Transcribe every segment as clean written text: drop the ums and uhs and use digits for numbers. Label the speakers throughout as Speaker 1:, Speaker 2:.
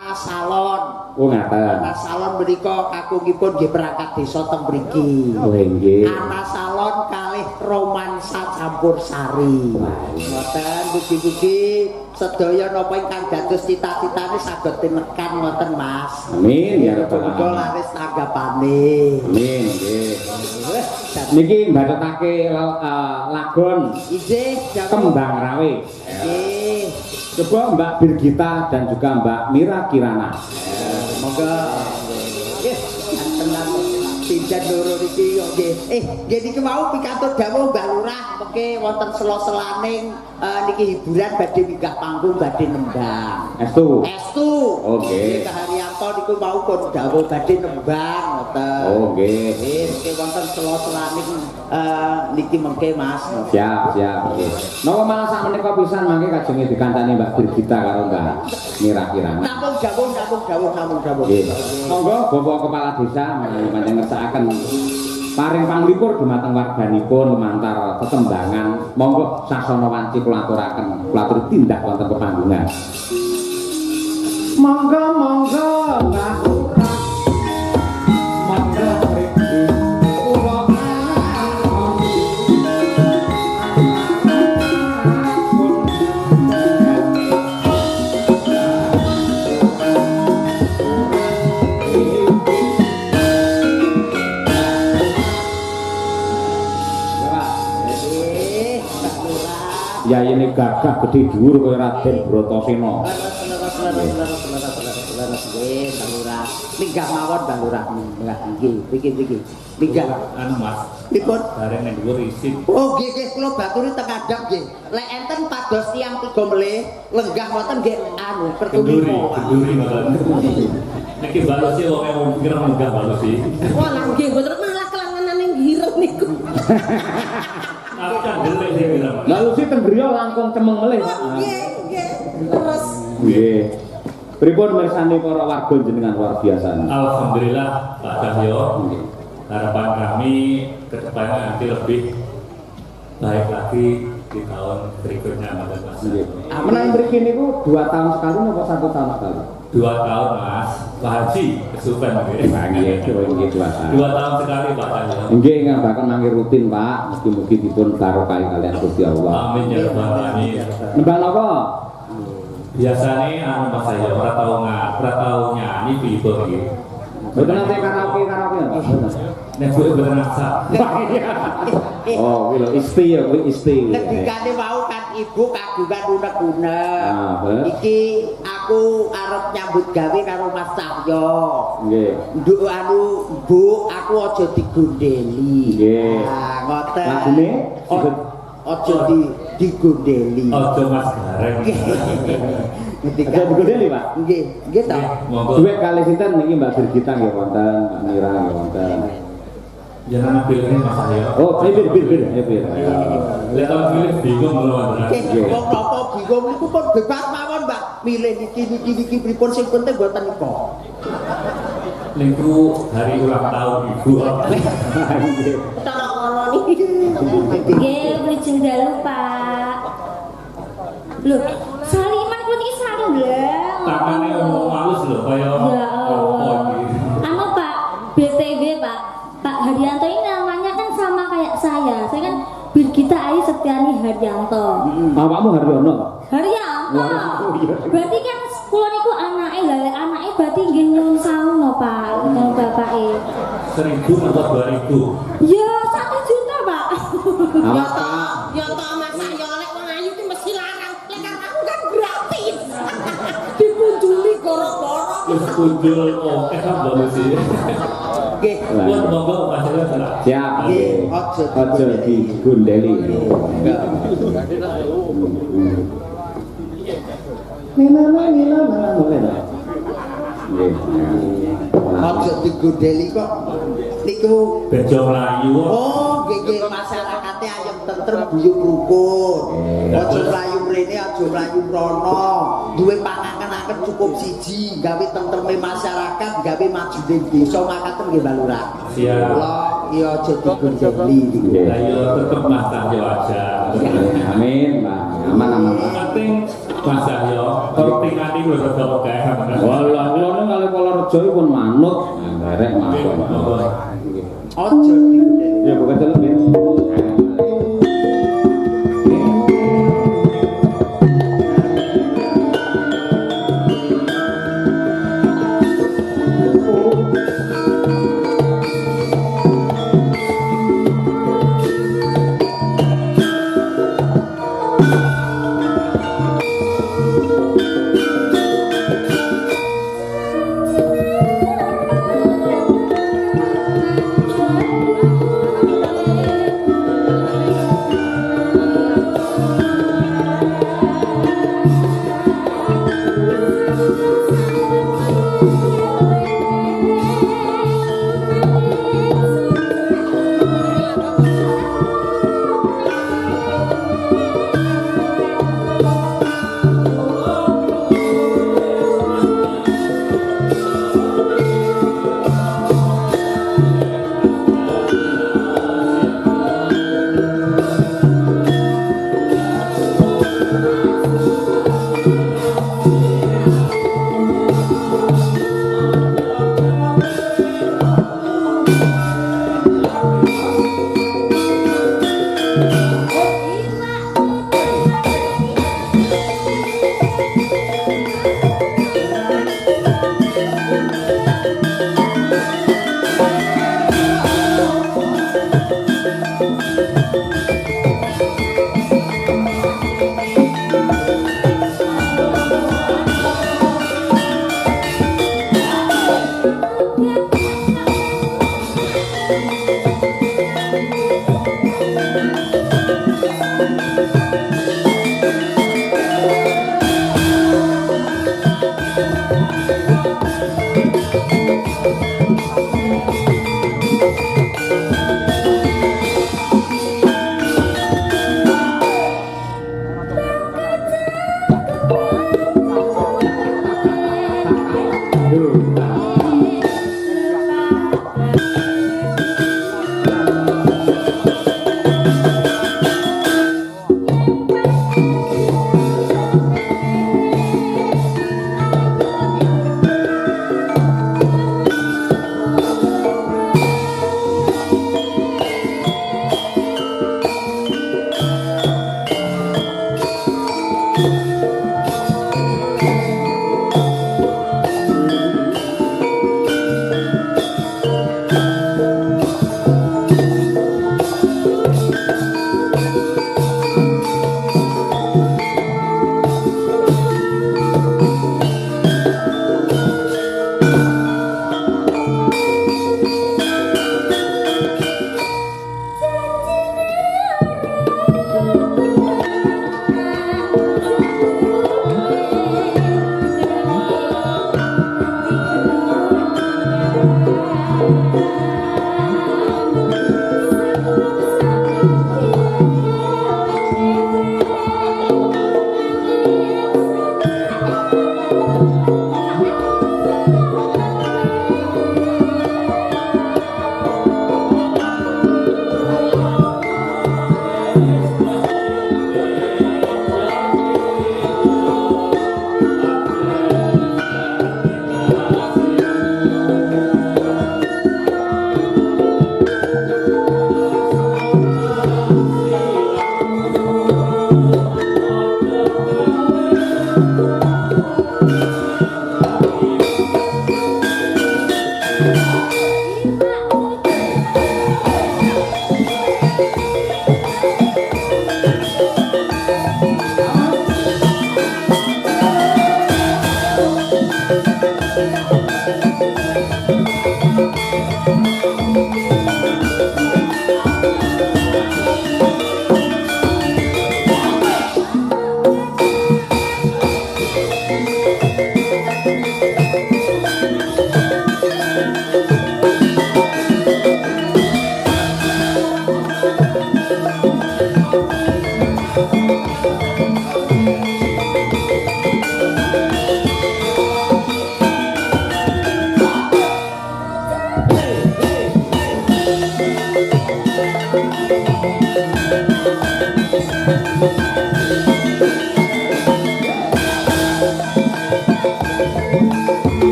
Speaker 1: Salon.
Speaker 2: Oh ngaten.
Speaker 1: Ana salon menika kakungipun nggih perangkat desa teng mriki.
Speaker 2: Oh nggih.
Speaker 1: Ana salon kalih romansa campur sari. Ngoten mugi-mugi sedaya napa ingkang dados cita-citane saged tinekan ngoten Mas.
Speaker 2: Amin ya rabbal
Speaker 1: Muga
Speaker 2: alamin.
Speaker 1: laris tanggapane.
Speaker 2: Amin nggih. Niki mbatutake lagon
Speaker 1: Inggih,
Speaker 2: Kembang Rawe.
Speaker 1: nggih.
Speaker 2: Coba Mbak Birgita dan juga Mbak Mira Kirana.
Speaker 1: Moga nggih tenang pinjen loro iki kok nggih. Nggih niki mau pikantuk dawuh Mbak Lurah mengke wonten sela-selaning niki hiburan badhe minggah panggung badhe nembang.
Speaker 2: Estu.
Speaker 1: Estu.
Speaker 2: Oke.
Speaker 1: Nggih Haryanto niku mau pun dawuh badhe nembang ngoten.
Speaker 2: Oh nggih.
Speaker 1: Nggih wonten sela-selaning niki mengke Mas.
Speaker 2: Siap, siap. Nggih. Napa malah sak menika pisan mangke kajenge dikancani Mbak Birgita karo Mbak Mira Kirana.
Speaker 1: Nampung dawuh.
Speaker 2: Nggih. Monggo Bapak Kepala Desa panjenengan ngersakaken paring panglipur dumateng warganipun lumantar tetembangan. Monggo sasana wanci kula aturaken, kula aturi tindak wonten pepanggungan. Monggo Mbah Lurah. Monggo mriki kula ya ini gagah gede dhuwur kaya Raden Bratasena.
Speaker 1: Minggah mawon Mbak Lurah. Nggih. Minggah.
Speaker 3: Anu Mas,
Speaker 1: Pripun?
Speaker 3: bareng ning dhuwur isin.
Speaker 1: Oh nggih kula baturi teng kadang nggih. Lek enten pados tiyang tiga melih lenggah wonten nggih anu
Speaker 3: Kenduri
Speaker 1: pertuni.
Speaker 3: malah. Niki balusi wong e wong pikir munggah balusi.
Speaker 4: Wah, lah nggih mboten malah kelanganane ngireng niku.
Speaker 3: Aku kan delek sing bilang.
Speaker 2: Lalu si tenggriya langkung cemeng melih.
Speaker 4: Nggih. Terus
Speaker 2: Nggih. Pripun mirsani para warga jenengan luar biasa.
Speaker 3: Alhamdulillah Pak Cahyo. Harapan kami ke depannya nanti lebih baik lagi di tahun berikutnya Mas.
Speaker 2: Nggih. Menang mriki niku 2 tahun sekali napa 1 tahun sekali?
Speaker 3: 2 tahun Mas, Pak Haji kesupen nggih.
Speaker 2: Nggih, nggih 2 tahun.
Speaker 3: 2 tahun sekali Pak Cahyo.
Speaker 2: Nggih, ngabaken mangke rutin, Pak. Mugi-mugi dipun barokah kalian Gusti Allah.
Speaker 3: Amin ya rabbal alamin.
Speaker 2: Nembang napa?
Speaker 3: Biasanya anu Mas Cahyo ora tau nyanyi pitur iki.
Speaker 2: Mboten nate karaoke Pak.
Speaker 3: Nek kuwi berenaksa.
Speaker 2: Oh, kuwi lho isti ya, kuwi isti.
Speaker 1: Ngendikane mau kan ibu kagungan unek-unek.
Speaker 2: Ah, bener.
Speaker 1: Iki aku arep nyambut gawe karo Mas Cahyo.
Speaker 2: Nggih.
Speaker 1: Nduk anu Bu, aku aja digondeli.
Speaker 2: Nggih.
Speaker 1: Nah, ngoten.
Speaker 2: Lagune
Speaker 1: aja digondeli.
Speaker 3: Ojo Mas Gareng.
Speaker 2: Ada digondeli, Pak.
Speaker 1: Nggih, nggih ta.
Speaker 3: Monggo.
Speaker 2: Duit kali sinten niki Mbak Birgita nggih wonten, Mbak Mira nggih wonten.
Speaker 3: Jangan pilih Mas Cahyo.
Speaker 2: Oh, bir.
Speaker 3: Lek tau pilih bingung ngono Mas.
Speaker 1: Nggih, wong napa bingung niku pun bebas mawon, Mbak. Milih niki pripun sing penting mboten nika.
Speaker 3: Niku hari ulang tahun Ibu.
Speaker 4: cara kono niki. Nggih, beli dalu, Pak. Loh, saliman ku niki sarung lho.
Speaker 3: Tangannya ngomong halus lho kaya
Speaker 4: Ya Allah.
Speaker 3: iki.
Speaker 4: Anu Pak, BTW Pak. Pak Haryanto ini namanya kan sama kayak saya. Saya kan Birgita Ayu Setiani Haryanto.
Speaker 2: Bapakmu Haryono.
Speaker 4: Haryanto.
Speaker 2: Oh, iya.
Speaker 4: Berarti kan kula niku anake, lha lek anake berarti nggih nyuwun sawu no, Pak, karo bapake.
Speaker 3: 1000 atau 2000.
Speaker 4: Ya 1 juta, Pak.
Speaker 2: Awas, Pak.
Speaker 4: Ya toh Mas Ayo lek wong ayu ki mesti larang. Lek karo aku kan gratis. Dikunjuli koro-koro.
Speaker 3: Wis kunjul oke kan balusi.
Speaker 1: Nggih.
Speaker 3: Buat monggo Mas Cahyo salah.
Speaker 2: Siap.
Speaker 1: Nggih,
Speaker 2: Aja digondeli.
Speaker 1: Aja digondeli kok. Niku
Speaker 3: Bejo mlayu.
Speaker 1: oh nggih masyarakate ayem tentrem guyub rukun. Aja mlayu mrene, aja mlayu mrono. Duwe pangaken-aken cukup siji, gawe tentreme masyarakat, gawe majune desa makaten nggih Mbak Lurah.
Speaker 3: Siap.
Speaker 1: Kula ya aja digondeli niku.
Speaker 3: Ayo tetep Mas Cahyo aja.
Speaker 2: Amin, Pak. Aman.
Speaker 3: Penting Mas Cahyo, korting ati wis rada akeh.
Speaker 2: Walah kerja pun manut, nderek manut.
Speaker 1: Ojo digudeli.
Speaker 2: Ya bukan celuk ya.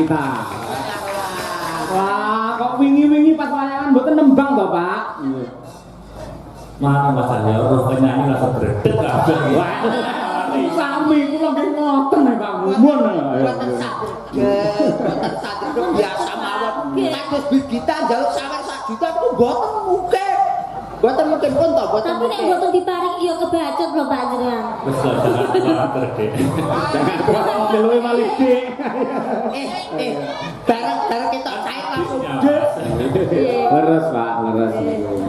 Speaker 2: kita. Wah, kok wingi-wingi pas wayangan mboten nembang to, Pak?
Speaker 3: Mana Mas Aryo, roh penyanyi langsung berdek kabeh.
Speaker 2: Wah, sami kula nggih ngoten nek Pak Mumun.
Speaker 1: Boten saged biasa mawon. Kados Birgita njaluk sawer 1 juta itu boten mungkin. Boten mungkin pun to, boten
Speaker 4: Tapi nek
Speaker 1: mungkin.
Speaker 4: boten diparingi ya kebacut lho Pak jenengan.
Speaker 3: Wis lah, jangan kuwatir, Dek.
Speaker 2: Jangan kuat luwe malih dik.
Speaker 1: Bareng kita cair langsung.
Speaker 2: Leres Pak, leres.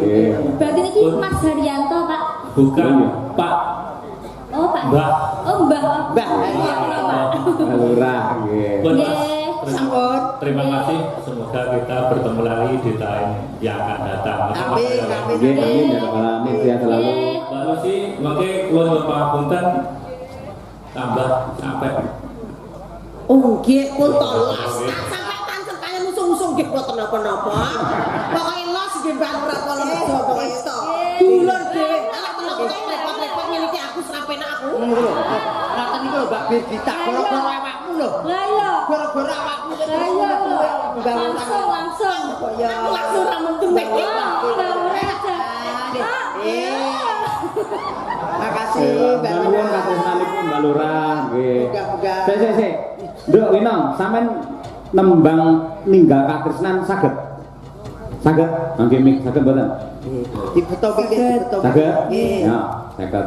Speaker 2: Nggih.
Speaker 4: Berarti niki Mas Haryanto Pak.
Speaker 3: Bukan Pak
Speaker 4: Oh Pak.
Speaker 3: Mbah.
Speaker 4: Oh Mbah.
Speaker 1: Mbah.
Speaker 2: Lurah nggih.
Speaker 3: Pun, Mas.
Speaker 4: Nggih.
Speaker 1: Sampun.
Speaker 3: Terima kasih. Semoga kita bertemu lagi di tahun yang akan datang.
Speaker 1: Amin, amin.
Speaker 2: Nggih, amin ya rabbal alamin sehat selalu.
Speaker 3: Mbak Lucy, mungkin kula nyuwun pangapunten tambah sampai
Speaker 5: Oh nggih pun tolos. Sampai tancep kaya musuh-musuh nggih boten napa-napa. Pokoke los nggih Mbak Lurah kala meja pokoke iso. Dulur dhewe. Alah repot-repot ngene iki aku serapen aku.
Speaker 1: Ngoten niku lho Mbak Birgita, gara-gara awakmu lho.
Speaker 4: Lah iya.
Speaker 1: Gara-gara awakmu lho.
Speaker 4: Lah iya lho. Langsung.
Speaker 5: Aku langsung ra mentuwek.
Speaker 1: Makasih Mbak
Speaker 2: Nuwun
Speaker 1: Lurah.
Speaker 2: katresnanipun Mbak Lurah nggih.
Speaker 1: Muga-muga.
Speaker 2: Sik. Nduk Winong, sampean nembang ninggal katresnan saged. Saged? Nggih mik saged mboten?
Speaker 1: Dibeto pikir, dibeto.
Speaker 2: Saged?
Speaker 1: Nggih.
Speaker 2: Ya, saged.